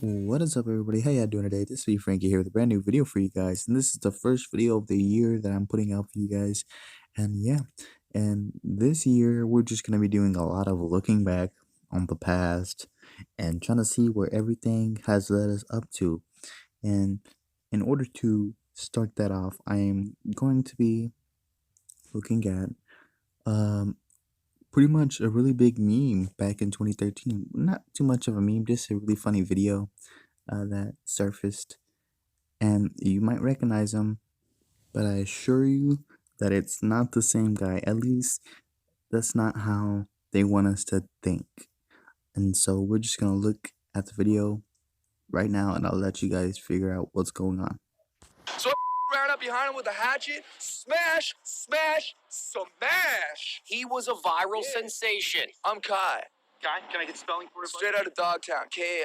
What is up, everybody? How y'all doing today? This is Frankie here with a brand new video for you guys, and this is the first video of the year that I'm putting out for you guys. And yeah, and this year we're just gonna be doing a lot of looking back on the past and trying to see where everything has led us up to. And in order to start that off, I am going to be looking at pretty much a really big meme back in 2013. Not too much of a meme, just a really funny video that surfaced, and you might recognize him, but I assure you that it's not the same guy. At least that's not how they want us to think. And so we're just gonna look at the video right now, and I'll let you guys figure out what's going on. So I ran up behind him with a hatchet, smash, smash, smash. He was a viral sensation. I'm Kai, Can I get spelling for it? straight out of Dogtown, Kai.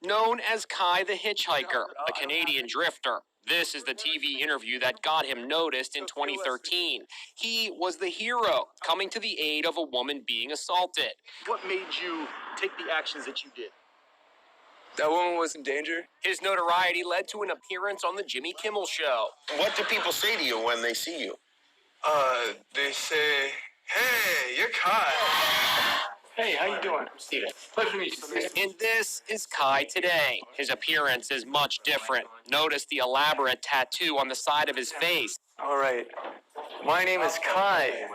Known as Kai the Hitchhiker, a Canadian drifter. This is the TV interview that got him noticed in 2013. He was the hero, coming to the aid of a woman being assaulted. What made you take the actions that you did? That woman was in danger. His notoriety led to an appearance on the Jimmy Kimmel show. What do people say to you when they see you? They say, hey, you're Kai. Hey, how you doing? I'm Steven. Pleasure to meet you. And this is Kai today. His appearance is much different. Notice the elaborate tattoo on the side of his face. All right. My name is Kai.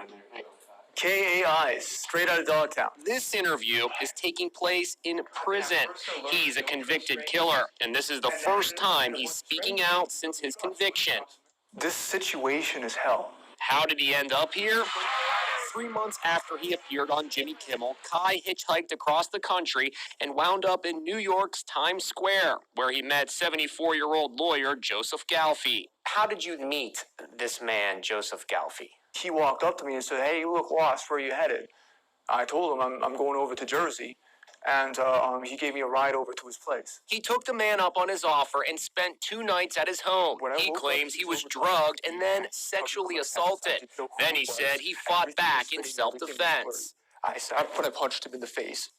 K-A-I, straight out of Dogtown. This interview is taking place in prison. He's a convicted killer, and this is the first time he's speaking out since his conviction. This situation is hell. How did he end up here? 3 months after he appeared on Jimmy Kimmel, Kai hitchhiked across the country and wound up in New York's Times Square, where he met 74-year-old lawyer Joseph Galfi. How did you meet this man, Joseph Galfi? He walked up to me and said, hey, you look lost. Where are you headed? I told him I'm going over to Jersey, and he gave me a ride over to his place. He took the man up on his offer and spent 2 nights at his home. He claims he was drugged and then sexually assaulted. Then he said he fought back in self-defense. I stopped when I punched him in the face.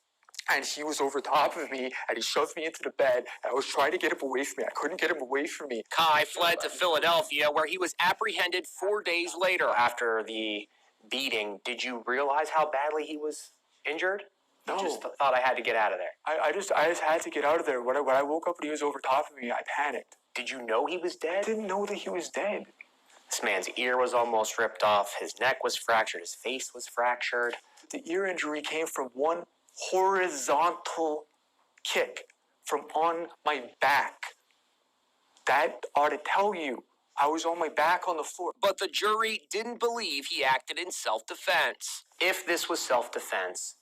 And he was over top of me, and he shoved me into the bed, and I was trying to get him away from me. I couldn't get him away from me. Kai fled to Philadelphia, where he was apprehended 4 days later. After the beating, did you realize how badly he was injured? No. You just thought I had to get out of there. I just had to get out of there. When I woke up and he was over top of me, I panicked. Did you know he was I dead? didn't know that he was dead. This man's ear was almost ripped off. His neck was fractured. His face was fractured. The ear injury came from one horizontal kick from on my back. That ought to tell you. I was on my back on the floor. But the jury didn't believe he acted in self-defense. If this was self-defense,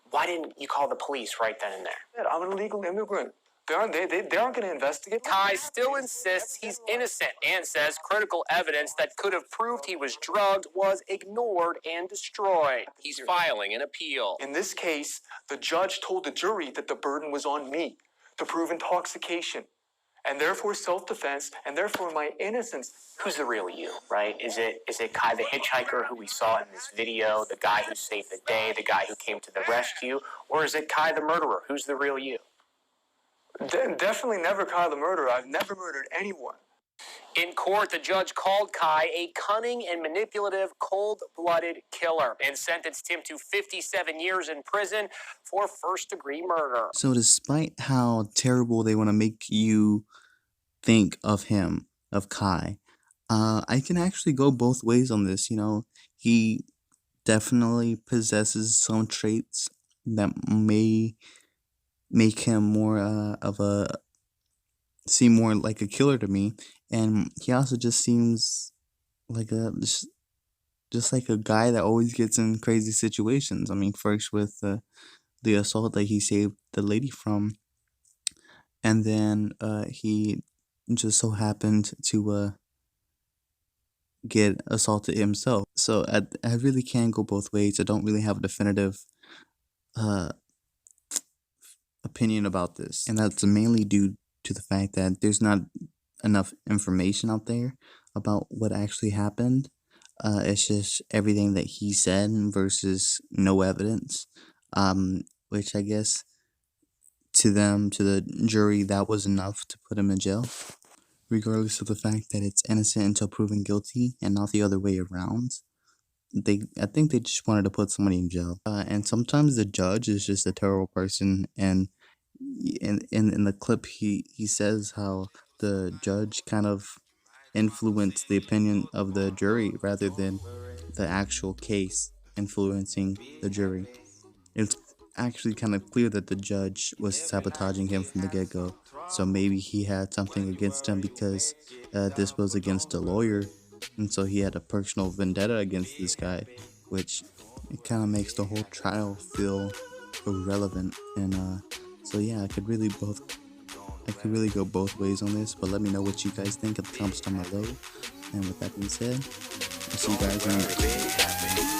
why didn't you call the police right then and there? I'm an illegal immigrant. They aren't going to investigate. Kai still insists he's innocent and says critical evidence that could have proved he was drugged was ignored and destroyed. He's filing an appeal. In this case, the judge told the jury that the burden was on me to prove intoxication, and therefore self-defense, and therefore my innocence. Who's the real you, right? Is it Kai the hitchhiker who we saw in this video, the guy who saved the day, the guy who came to the rescue, or is it Kai the murderer? Who's the real you? Definitely never Kai the murderer. I've never murdered anyone. In court, the judge called Kai a cunning and manipulative, cold-blooded killer and sentenced him to 57 years in prison for first-degree murder. So despite how terrible they want to make you think of him, of Kai, I can actually go both ways on this. You know, he definitely possesses some traits that may make him more seem more like a killer to me, and he also just seems like just like a guy that always gets in crazy situations. I mean, first with the assault that he saved the lady from, and then he just so happened to get assaulted himself. So I really can go both ways. I don't really have a definitive opinion about this, and that's mainly due to the fact that there's not enough information out there about what actually happened. It's just everything that he said versus no evidence, which I guess to the jury, that was enough to put him in jail, regardless of the fact that it's innocent until proven guilty and not the other way around. I think they just wanted to put somebody in jail. And sometimes the judge is just a terrible person. And in the clip, he says how the judge kind of influenced the opinion of the jury rather than the actual case influencing the jury. It's actually kind of clear that the judge was sabotaging him from the get-go. So maybe he had something against him because this was against a lawyer, and so he had a personal vendetta against this guy, which it kind of makes the whole trial feel irrelevant. And so yeah, I could really go both ways on this. But let me know what you guys think in the comments down below. And with that being said, I'll see you guys in the next one.